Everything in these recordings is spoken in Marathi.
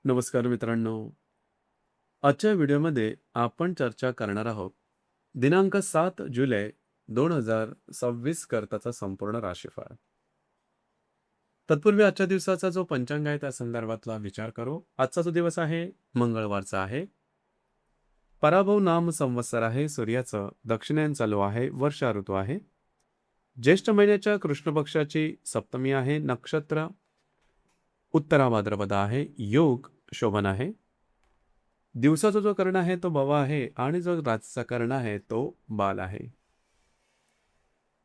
नमस्कार मित्रांनो. आजच्या व्हिडिओमध्ये आपण चर्चा करणार आहोत दिनांक 7 जुलै 2026 करताचा संपूर्ण राशीफळ. तत्पूर्वी आजच्या दिवसाचा जो पंचांग आहे त्या संदर्भातला विचार करू. आजचा जो दिवस आहे मंगळवारचा आहे. पराभव नाम संवत्सर आहे. सूर्याचं दक्षिणायन चालू आहे. वर्षा ऋतू आहे. ज्येष्ठ महिन्याच्या कृष्ण पक्षाची सप्तमी आहे. नक्षत्र उत्तरा भाद्रपद आहे. योग शोभन आहे. दिवसाचा जो कर्ण आहे तो भवा आहे आणि जो रातचा कर्ण आहे तो बाल आहे.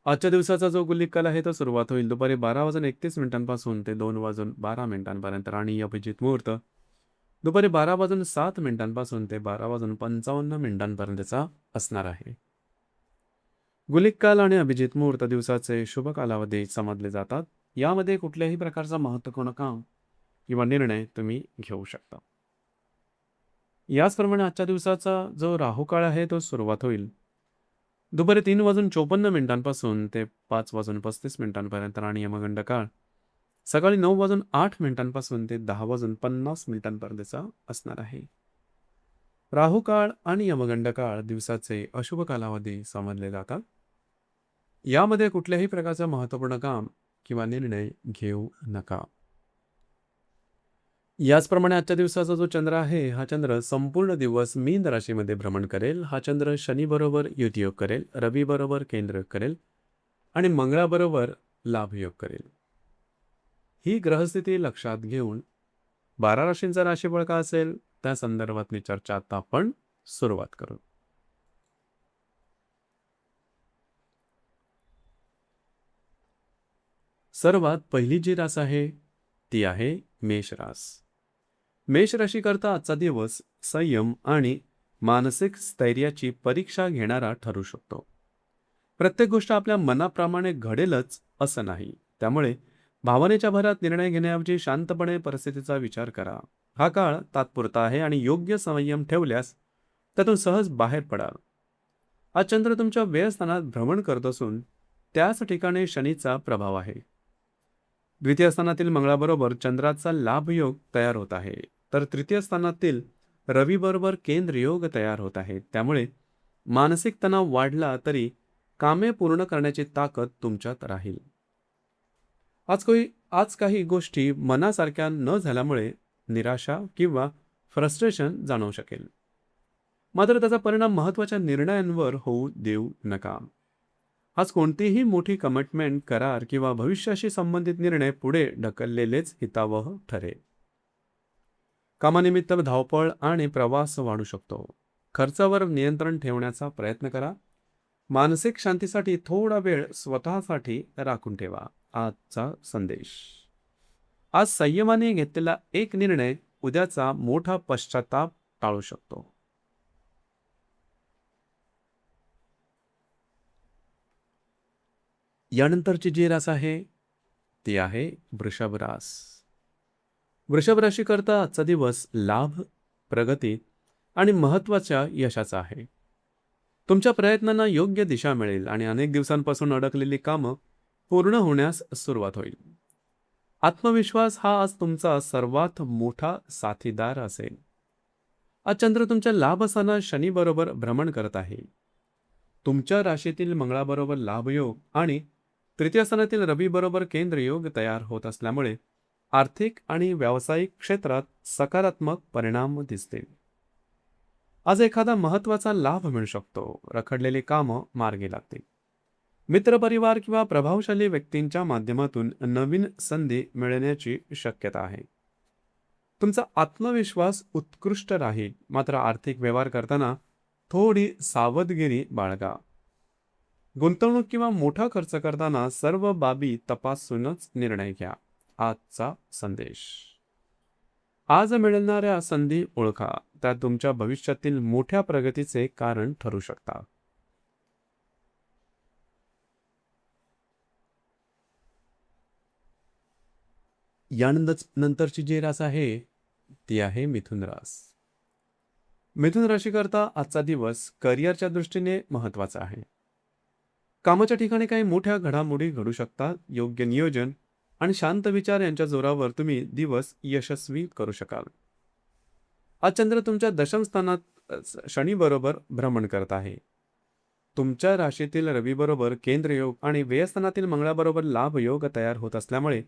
आजच्या दिवसाचा जो गुलिक काल आहे तो सुरुवात होईल दुपारी 12:31 ते 2:12 आणि अभिजित मुहूर्त दुपारी 12:07 ते 12:55 असणार आहे. गुलिक काल आणि अभिजित मुहूर्त दिवसाचे शुभ कालावधी समजले जातात. यामध्ये कुठल्याही प्रकारचा महत्त्वपूर्ण काम किंवा निर्णय तुम्ही घेऊ शकता. याचप्रमाणे आजच्या दिवसाचा जो राहुकाळ आहे तो सुरुवात होईल दुपारी 3:54 ते 5:35 आणि यमगंड काळ सकाळी 9:08 ते 10:50 असणार आहे. राहुकाळ आणि यमगंड काळ दिवसाचे अशुभ कालावधी समजले जातात. यामध्ये कुठल्याही प्रकारचं महत्त्वपूर्ण काम किंवा निर्णय घेऊ नका. याचप्रमाणे आजच्या दिवसाचा जो चंद्र आहे हा चंद्र संपूर्ण दिवस मीन राशीमध्ये भ्रमण करेल. हा चंद्र शनी बरोबर युतियोग करेल, रवी बरोबर केंद्रयोग करेल आणि मंगळाबरोबर लाभयोग करेल. ही ग्रहस्थिती लक्षात घेऊन 12 राशींचा राशीफळ का असेल त्या संदर्भातली चर्चा आता आपण सुरुवात करू. सर्वात पहिली जी रास आहे ती आहे मेष रास. मेष राशीकरता आजचा दिवस संयम आणि मानसिक स्थैर्याची परीक्षा घेणारा ठरू शकतो. प्रत्येक गोष्ट आपल्या मनाप्रमाणे घडेलच असं नाही. त्यामुळे भावनेच्या भरात निर्णय घेण्याऐवजी शांतपणे परिस्थितीचा विचार करा. हा काळ तात्पुरता आहे आणि योग्य संयम ठेवल्यास त्यातून सहज बाहेर पडाल. आज चंद्र तुमच्या व्ययस्थानात भ्रमण करत असून त्याच ठिकाणी शनीचा प्रभाव आहे. द्वितीय स्थानातील मंगळाबरोबर चंद्राचा लाभयोग तयार होत आहे, तर तृतीय स्थानातील रवी बरोबर केंद्र योग तयार होत आहे. त्यामुळे मानसिक तणाव वाढला तरी कामे पूर्ण करण्याची ताकद तुमच्यात राहील. आज काही गोष्टी मनासारख्या न झाल्यामुळे निराशा किंवा फ्रस्ट्रेशन जाणवू शकेल. मात्र त्याचा परिणाम महत्त्वाच्या निर्णयांवर होऊ देऊ नका. आज कोणतीही मोठी कमिटमेंट, करार किंवा भविष्याशी संबंधित निर्णय पुढे ढकललेलेच हितावह ठरेल. कामानिमित्त धावपळ आणि प्रवास वाढू शकतो. खर्चावर नियंत्रण ठेवण्याचा प्रयत्न करा. मानसिक शांतीसाठी थोडा वेळ स्वतःसाठी राखून ठेवा. आजचा संदेश. आज संयमाने घेतलेला एक निर्णय उद्याचा मोठा पश्चाताप टाळू शकतो. यानंतरची जी रास आहे ती आहे वृषभ रास. वृषभ राशीकरता आजचा दिवस लाभ, प्रगती आणि महत्त्वाच्या यशाचा आहे. तुमच्या प्रयत्नांना योग्य दिशा मिळेल आणि अनेक दिवसांपासून अडकलेली कामं पूर्ण होण्यास सुरुवात होईल. आत्मविश्वास हा आज तुमचा सर्वात मोठा साथीदार असेल. आज चंद्र तुमच्या लाभस्थानात शनी बरोबर भ्रमण करत आहे. तुमच्या राशीतील मंगळाबरोबर लाभयोग आणि तृतीय स्थानातील रवी बरोबर केंद्र योग तयार होत असल्यामुळे आर्थिक आणि व्यावसायिक क्षेत्रात सकारात्मक परिणाम दिसतील. आज एखादा महत्त्वाचा लाभ मिळू शकतो. रखडलेली कामं मार्गी लागतील. मित्रपरिवार किंवा प्रभावशाली व्यक्तींच्या माध्यमातून नवीन संधी मिळण्याची शक्यता आहे. तुमचा आत्मविश्वास उत्कृष्ट राहील. मात्र आर्थिक व्यवहार करताना थोडी सावधगिरी बाळगा. गुंतवणूक किंवा मोठा खर्च करताना सर्व बाबी तपासूनच निर्णय घ्या. आजचा संदेश. आज मिळणाऱ्या संधी ओळखा. त्या तुमच्या भविष्यातील मोठ्या प्रगतीचे कारण ठरू शकतात. यानंतरची जी रास आहे ती आहे मिथुन रास. मिथुन राशीकरता आजचा दिवस करिअरच्या दृष्टीने महत्त्वाचा आहे. कामाच्या ठिकाणी काही मोठ्या घडामोडी घडू शकतात. योग्य नियोजन आणि शांत विचार यांच्या जोरावर तुम्ही दिवस यशस्वी करू शकाल. आज चंद्र तुमच्या दशम स्थानात शनी बरोबर भ्रमण करत आहे. तुमच्या राशीतील रवी बरोबर केंद्र योग आणि व्ययस्थानातील मंगळाबरोबर लाभ योग तयार होत असल्यामुळे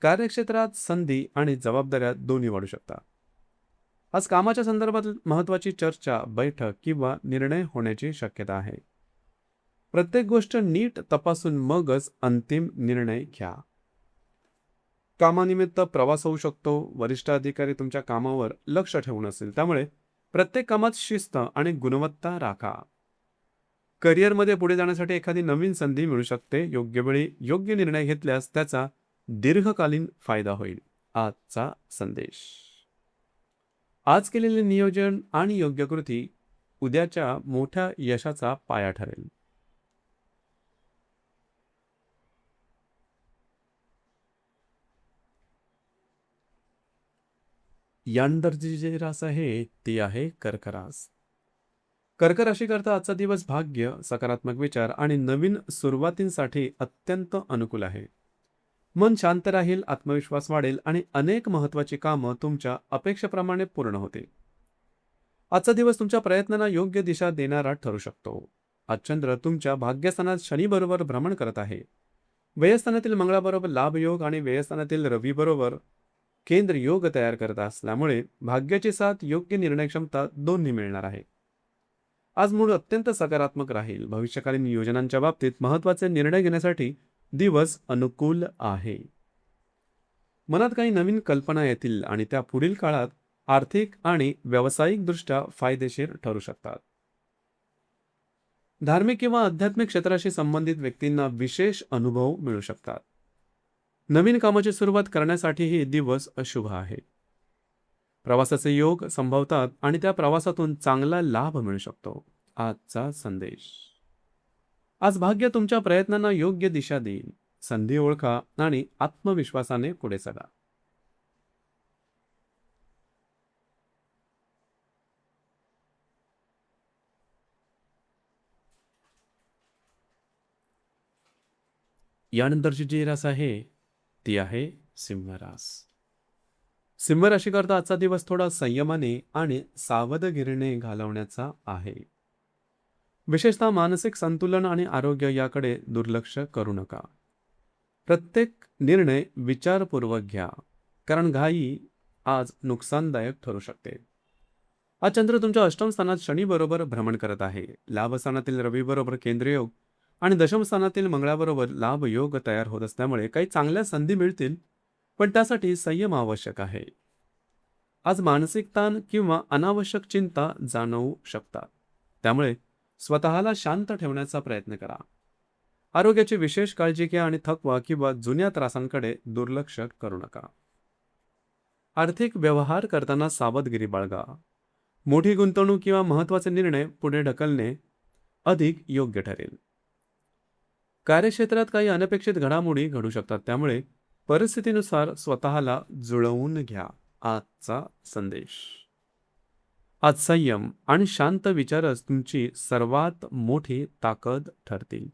कार्यक्षेत्रात संधी आणि जबाबदाऱ्या दोन्ही वाढू शकतात. आज कामाच्या संदर्भात महत्त्वाची चर्चा, बैठक किंवा निर्णय होण्याची शक्यता आहे. प्रत्येक गोष्ट नीट तपासून मगच अंतिम निर्णय घ्या. कामानिमित्त प्रवास होऊ शकतो. वरिष्ठ अधिकारी तुमच्या कामावर लक्ष ठेवून असतील, त्यामुळे प्रत्येक कामात शिस्त आणि गुणवत्ता राखा. करिअरमध्ये पुढे जाण्यासाठी एखादी नवीन संधी मिळू शकते. योग्य वेळी योग्य निर्णय घेतल्यास त्याचा दीर्घकालीन फायदा होईल. आजचा संदेश. आज केलेले नियोजन आणि योग्य कृती उद्याच्या मोठ्या यशाचा पाया ठरेल. यानंतरची जी रास आहे ती आहे कर्क रास. कर्क राशीकरता आजचा दिवस भाग्य, सकारात्मक विचार आणि नवीन सुरुवातींसाठी अत्यंत अनुकूल आहे. मन शांत राहील, आत्मविश्वास वाढेल आणि अनेक महत्त्वाची कामं तुमच्या अपेक्षेप्रमाणे पूर्ण होतील. आजचा दिवस तुमच्या प्रयत्नांना योग्य दिशा देणारा ठरू शकतो. आज चंद्र तुमच्या भाग्यस्थानात शनीबरोबर भ्रमण करत आहे. व्ययस्थानातील मंगळाबरोबर लाभयोग आणि व्ययस्थानातील रवीबरोबर केंद्र योग तयार करत असल्यामुळे भाग्याची साथ, योग्य निर्णय क्षमता दोन्ही मिळणार आहे. आज मूड अत्यंत सकारात्मक राहील. भविष्यकालीन योजनांच्या बाबतीत महत्त्वाचे निर्णय घेण्यासाठी दिवस अनुकूल आहे. मनात काही नवीन कल्पना येतील आणि त्या पुढील काळात आर्थिक आणि व्यावसायिकदृष्ट्या फायदेशीर ठरू शकतात. धार्मिक किंवा आध्यात्मिक क्षेत्राशी संबंधित व्यक्तींना विशेष अनुभव मिळू शकतात. नवीन कामाची सुरुवात करण्यासाठीही दिवस अशुभ आहे. प्रवासाचे योग संभवतात आणि त्या प्रवासातून चांगला लाभ मिळू शकतो. आजचा संदेश. आज भाग्य तुमच्या प्रयत्नांना योग्य दिशा देईल. संधी ओळखा आणि आत्मविश्वासाने पुढे चला. यानंतरची जी रास आहे ती आहे सिंह रास. सिंह राशीकरता आजचा दिवस थोडा संयमाने आणि सावधगिरीने घालवण्याचा आहे. विशेषतः मानसिक संतुलन आणि आरोग्य याकडे दुर्लक्ष करू नका. प्रत्येक निर्णय विचारपूर्वक घ्या, कारण घाई आज नुकसानदायक ठरू शकते. आज चंद्र तुमच्या अष्टम स्थानात शनी बरोबर भ्रमण करत आहे. लाभस्थानातील रवी बरोबर केंद्रीय योग आणि दशम स्थानातील मंगळाबरोबर लाभ योग तयार होत असल्यामुळे काही चांगल्या संधी मिळतील, पण त्यासाठी संयम आवश्यक आहे. आज मानसिक ताण किंवा अनावश्यक चिंता जाणवू शकतात, त्यामुळे स्वतःला शांत ठेवण्याचा प्रयत्न करा. आरोग्याची विशेष काळजी घ्या आणि थकवा किंवा जुन्या त्रासांकडे दुर्लक्ष करू नका. आर्थिक व्यवहार करताना सावधगिरी बाळगा. मोठी गुंतवणूक किंवा महत्त्वाचे निर्णय पुढे ढकलणे अधिक योग्य ठरेल. कार्यक्षेत्रात काही अनपेक्षित घडामोडी घडू शकतात, त्यामुळे परिस्थितीनुसार स्वतःला जुळवून घ्या. आजचा संदेश. आज संयम आणि शांत विचारच तुमची सर्वात मोठी ताकद ठरतील.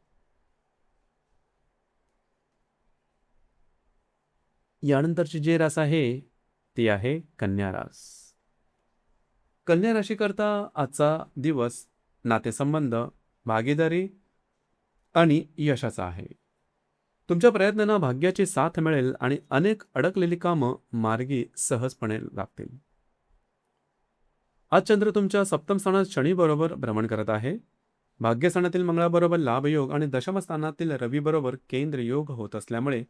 यानंतरची जी रास आहे ती आहे कन्या रास. कन्या राशीकरता आजचा दिवस नातेसंबंध, भागीदारी आणि यशाचा आहे. तुमच्या प्रयत्नांना भाग्याची साथ मिळेल आणि अनेक अडकलेली कामं मार्गी सहजपणे लागतील. आज चंद्र तुमच्या सप्तम स्थानात शनी बरोबर भ्रमण करत आहे. भाग्यस्थानातील मंगळाबरोबर लाभयोग आणि दशम स्थानातील रवी बरोबर केंद्र योग होत असल्यामुळे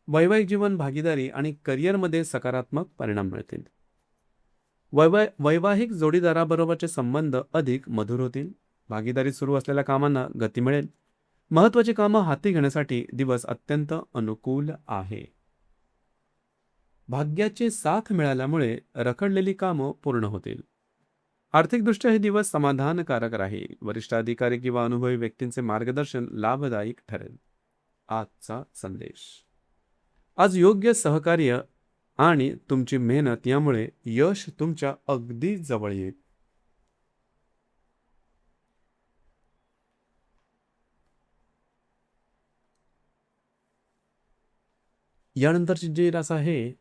वैवाहिक जीवन, भागीदारी आणि करिअरमध्ये सकारात्मक परिणाम मिळतील. वैवाहिक जोडीदाराबरोबरचे संबंध अधिक मधुर होतील. भागीदारी सुरू असलेल्या कामांना गती मिळेल. महत्त्वाची कामं हाती घेण्यासाठी दिवस अत्यंत अनुकूल आहे. भाग्याची साथ मिळाल्यामुळे रखडलेली कामं पूर्ण होतील. आर्थिकदृष्ट्या हे दिवस समाधानकारक राहील. वरिष्ठ अधिकारी किंवा अनुभवी व्यक्तींचे मार्गदर्शन लाभदायक ठरेल. आजचा संदेश. आज योग्य सहकार्य आणि तुमची मेहनत यामुळे यश तुमच्या अगदी जवळ येईल. यानंतरची जी रास आहे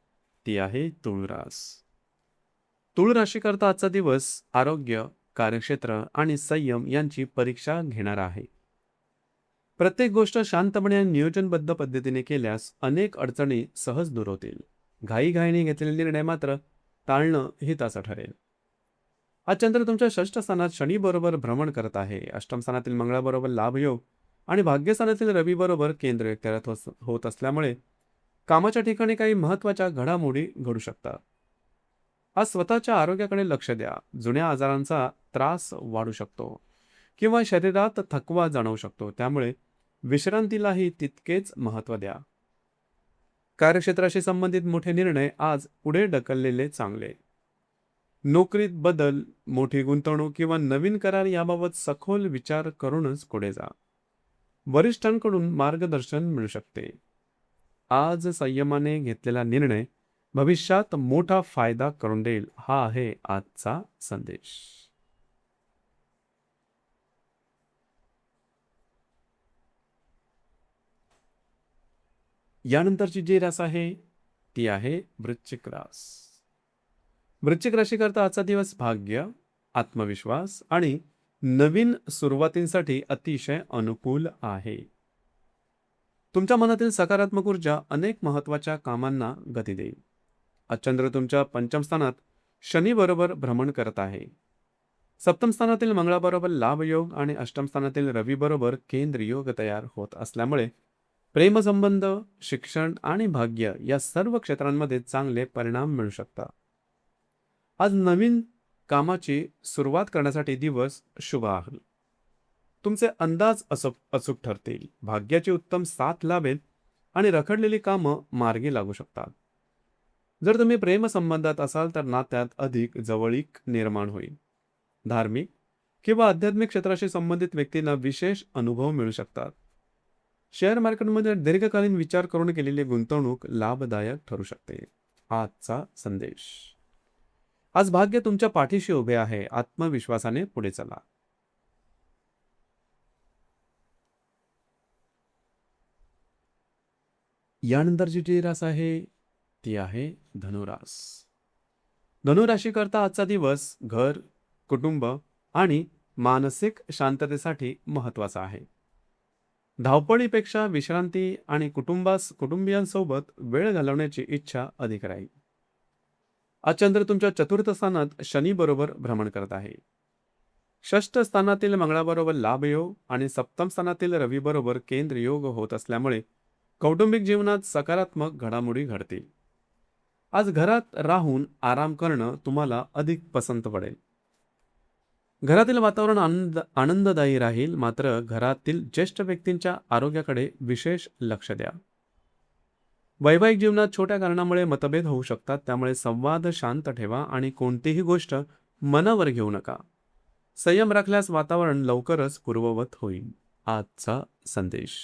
ती आहे तुळ रास. तूळ राशीकरता आजचा दिवस आरोग्य, कार्यक्षेत्र आणि संयम यांची परीक्षा घेणार आहे. प्रत्येक गोष्ट शांतपणे आणि नियोजनबद्ध पद्धतीने केल्यास अनेक अडचणी सहज दूर होतील. घाईघाईने घेतलेले निर्णय मात्र टाळणं हिताचं ठरेल. आज चंद्र तुमच्या षष्ठ स्थानात शनी बरोबर भ्रमण करत आहे. अष्टम स्थानातील मंगळाबरोबर लाभयोग आणि भाग्यस्थानातील रवी बरोबर केंद्र तयार होत असल्यामुळे कामाच्या ठिकाणी काही महत्त्वाच्या घडामोडी घडू शकतात. आज स्वतःच्या आरोग्याकडे लक्ष द्या. जुन्या आजारांचा त्रास वाढू शकतो किंवा शरीरात थकवा जाणवू शकतो, त्यामुळे विश्रांतीलाही तितकेच महत्त्व द्या. कार्यक्षेत्राशी संबंधित मोठे निर्णय आज पुढे ढकललेले चांगले. नोकरीत बदल, मोठी गुंतवणूक किंवा नवीन करार याबाबत सखोल विचार करूनच पुढे जा. वरिष्ठांकडून मार्गदर्शन मिळू शकते. आज संयमाने घेतलेला निर्णय भविष्यात मोठा फायदा करून देईल, हा आहे आजचा संदेश. यानंतरची जी रास आहे ती आहे वृश्चिक रास. वृश्चिक राशीकरता आजचा दिवस भाग्य, आत्मविश्वास आणि नवीन सुरुवातींसाठी अतिशय अनुकूल आहे. तुमच्या मनातील सकारात्मक ऊर्जा अनेक महत्त्वाच्या कामांना गती देईल. आज चंद्र तुमच्या पंचम स्थानात शनी बरोबर भ्रमण करत आहे. सप्तम स्थानातील मंगळाबरोबर लाभयोग आणि अष्टम स्थानातील रवी बरोबर केंद्र योग तयार होत असल्यामुळे प्रेमसंबंध, शिक्षण आणि भाग्य या सर्व क्षेत्रांमध्ये चांगले परिणाम मिळू शकतात. आज नवीन कामाची सुरुवात करण्यासाठी दिवस शुभ आहे. तुमचे अंदाज अचूक ठरतील. भाग्याची उत्तम साथ लाभेल आणि रखडलेली कामं मार्गी लागू शकतात. जर तुम्ही प्रेमसंबंधात असाल तर नात्यात अधिक जवळीक निर्माण होईल. धार्मिक किंवा आध्यात्मिक क्षेत्राशी संबंधित व्यक्तींना विशेष अनुभव मिळू शकतात. शेअर मार्केटमध्ये दीर्घकालीन विचार करून केलेली गुंतवणूक लाभदायक ठरू शकते. आजचा संदेश. आज भाग्य तुमच्या पाठीशी उभे आहे. आत्मविश्वासाने पुढे चला. यानंतरची जी रास आहे ती आहे धनुरास. धनुराशीकरता आजचा दिवस घर, कुटुंब आणि मानसिक शांततेसाठी महत्त्वाचा आहे. धावपळीपेक्षा विश्रांती आणि कुटुंबियांसोबत वेळ घालवण्याची इच्छा अधिक राहील. आज चंद्र तुमच्या चतुर्थ स्थानात शनी बरोबर भ्रमण करत आहे. षष्ठ स्थानातील मंगळाबरोबर लाभयोग आणि सप्तम स्थानातील रवी बरोबर केंद्र योग होत असल्यामुळे कौटुंबिक जीवनात सकारात्मक घडामोडी घडतील. आज घरात राहून आराम करणं तुम्हाला अधिक पसंत पडेल. घरातील वातावरण आनंददायी राहील, मात्र घरातील ज्येष्ठ व्यक्तींच्या आरोग्याकडे विशेष लक्ष द्या. वैवाहिक जीवनात छोट्या कारणामुळे मतभेद होऊ शकतात, त्यामुळे संवाद शांत ठेवा आणि कोणतीही गोष्ट मनावर घेऊ नका. संयम राखल्यास वातावरण लवकरच पूर्ववत होईल. आजचा संदेश.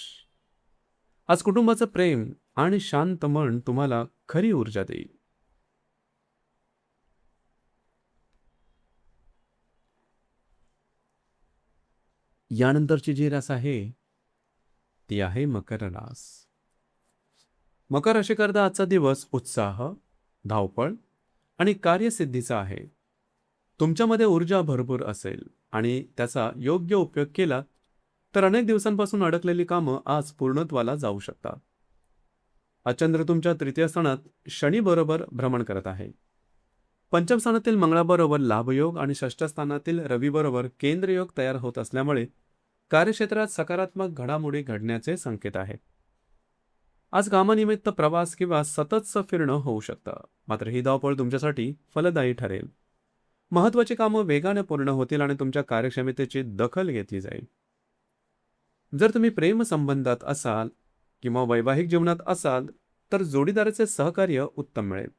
आज कुटुंबाचं प्रेम आणि शांत मन तुम्हाला खरी ऊर्जा देईल. यानंतरची जी रास आहे ती आहे मकर रास. मकर राशीकरता आजचा दिवस उत्साह, धावपळ आणि कार्यसिद्धीचा आहे. तुमच्यामध्ये ऊर्जा भरपूर असेल आणि त्याचा योग्य उपयोग केला तर अनेक दिवसांपासून अडकलेली कामं आज पूर्णत्वाला जाऊ शकतात. आज चंद्र तुमच्या तृतीय स्थानात शनी बरोबर भ्रमण करत आहे. पंचम स्थानातील मंगळाबरोबर लाभयोग आणि षष्ठ स्थानातील रवी बरोबर केंद्र योग तयार होत असल्यामुळे कार्यक्षेत्रात सकारात्मक घडामोडी घडण्याचे संकेत आहेत. आज कामानिमित्त प्रवास किंवा सततचं फिरणं होऊ शकतं, मात्र ही धावपळ तुमच्यासाठी फलदायी ठरेल. महत्त्वाची कामं वेगाने पूर्ण होतील आणि तुमच्या कार्यक्षमतेची दखल घेतली जाईल. जर तुम्ही प्रेम संबंधात असाल किंवा वैवाहिक जीवनात असाल तर जोडीदाराचे सहकार्य उत्तम मिळेल.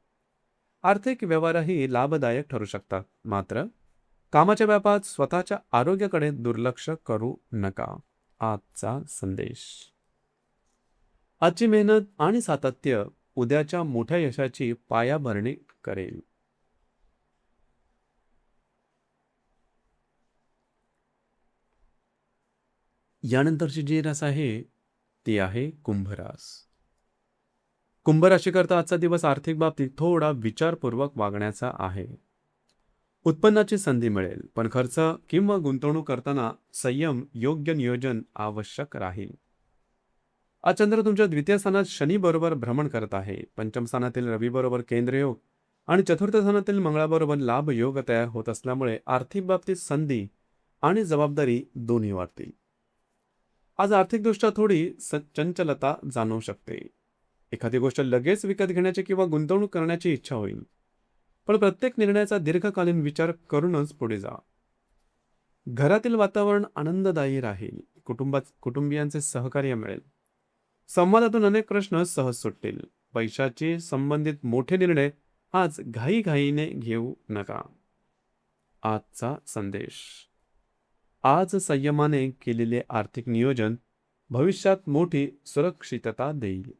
आर्थिक व्यवहारही लाभदायक ठरू शकतात, मात्र कामाच्या व्यापात स्वतःच्या आरोग्याकडे दुर्लक्ष करू नका. आजचा संदेश. आजची मेहनत आणि सातत्य उद्याच्या मोठ्या यशाची पायाभरणी करेल. यानंतरची जी रास आहे ती आहे कुंभरास. कुंभ राशीकरता आजचा दिवस आर्थिक बाबतीत थोडा विचारपूर्वक वागण्याचा आहे. उत्पन्नाची संधी मिळेल, पण खर्च किंवा गुंतवणूक करताना संयम, योग्य नियोजन आवश्यक राहील. आज चंद्र तुमच्या द्वितीय स्थानात शनी बरोबर भ्रमण करत आहे. पंचम स्थानातील रवी बरोबर केंद्र योग आणि चतुर्थ स्थानातील मंगळाबरोबर लाभ योग तयार होत असल्यामुळे आर्थिक बाबतीत संधी आणि जबाबदारी दोन्ही वाढतील. आज आर्थिकदृष्ट्या थोडी चंचलता जाणवू शकते. एखादी गोष्ट लगेच विकत घेण्याची किंवा गुंतवणूक करण्याची इच्छा होईल, पण प्रत्येक निर्णयाचा दीर्घकालीन विचार करूनच पुढे जा. घरातील वातावरण आनंददायी राहील. कुटुंबियांचे सहकार्य मिळेल. संवादातून अनेक प्रश्न सहज सुटतील. पैशाची संबंधित मोठे निर्णय आज घाईघाईने घेऊ नका. आजचा संदेश. आज संयमाने केलेले आर्थिक नियोजन भविष्यात मोठी सुरक्षितता देईल.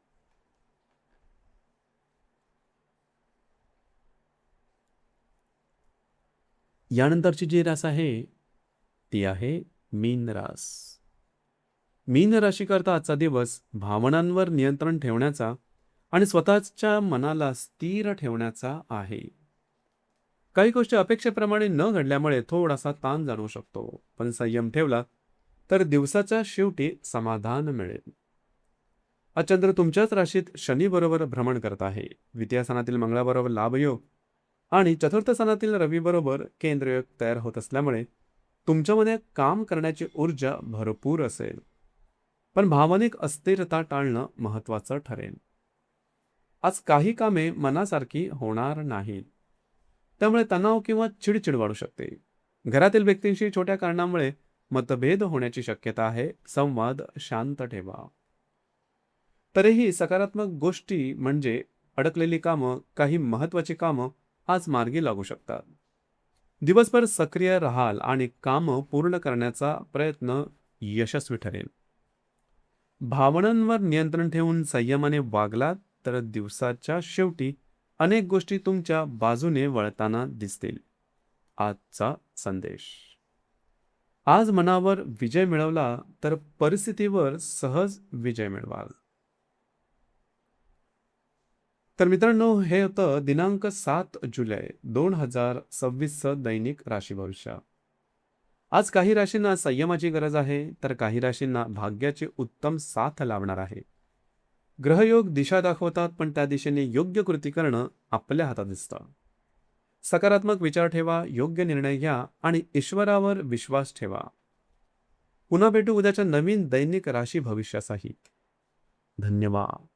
यानंतरची जी रास आहे ती आहे मीन रास. मीन राशीकरता आजचा दिवस भावनांवर नियंत्रण ठेवण्याचा आणि स्वतःच्या मनाला स्थिर ठेवण्याचा आहे. काही गोष्टी अपेक्षेप्रमाणे न घडल्यामुळे थोडासा ताण जाणवू शकतो, पण संयम ठेवला तर दिवसाच्या शेवटी समाधान मिळेल. आज चंद्र तुमच्याच राशीत शनी बरोबर भ्रमण करत आहे. द्वितीय स्थानातील मंगळाबरोबर लाभयोग आणि चतुर्थ स्थानातील रवी बरोबर केंद्रयोग तयार होत असल्यामुळे तुमच्यामध्ये काम करण्याची ऊर्जा भरपूर असेल, पण भावनिक अस्थिरता टाळणं महत्वाचं ठरेल. आज काही कामे मनासारखी होणार नाहीत, त्यामुळे तणाव किंवा चिडचिड वाढू शकते. घरातील व्यक्तींशी छोट्या कारणामुळे मतभेद होण्याची शक्यता आहे. संवाद शांत ठेवा. तरीही सकारात्मक गोष्टी म्हणजे अडकलेली कामं, काही महत्त्वाची कामं आज मार्गी लागू शकतात. दिवसभर सक्रिय राहाल आणि कामं पूर्ण करण्याचा प्रयत्न यशस्वी ठरेल. भावनांवर नियंत्रण ठेवून संयमाने वागलात तर दिवसाच्या शेवटी अनेक गोष्टी तुमच्या बाजूने वळताना दिसतील. आजचा संदेश. आज मनावर विजय मिळवला तर परिस्थितीवर सहज विजय मिळवाल. तर मित्रांनो, हे होतं दिनांक 7 जुलै 2026 दैनिक राशी भविष्य. आज काही राशींना संयमाची गरज आहे, तर काही राशींना भाग्याची उत्तम साथ लाभणार आहे. ग्रहयोग दिशा दाखवतात, पण त्या दिशेने योग्य कृती करणं आपल्या हातात दिसतं. सकारात्मक विचार ठेवा, योग्य निर्णय घ्या आणि ईश्वरावर विश्वास ठेवा. पुन्हा भेटू उद्याच्या नवीन दैनिक राशी भविष्यासहित. धन्यवाद.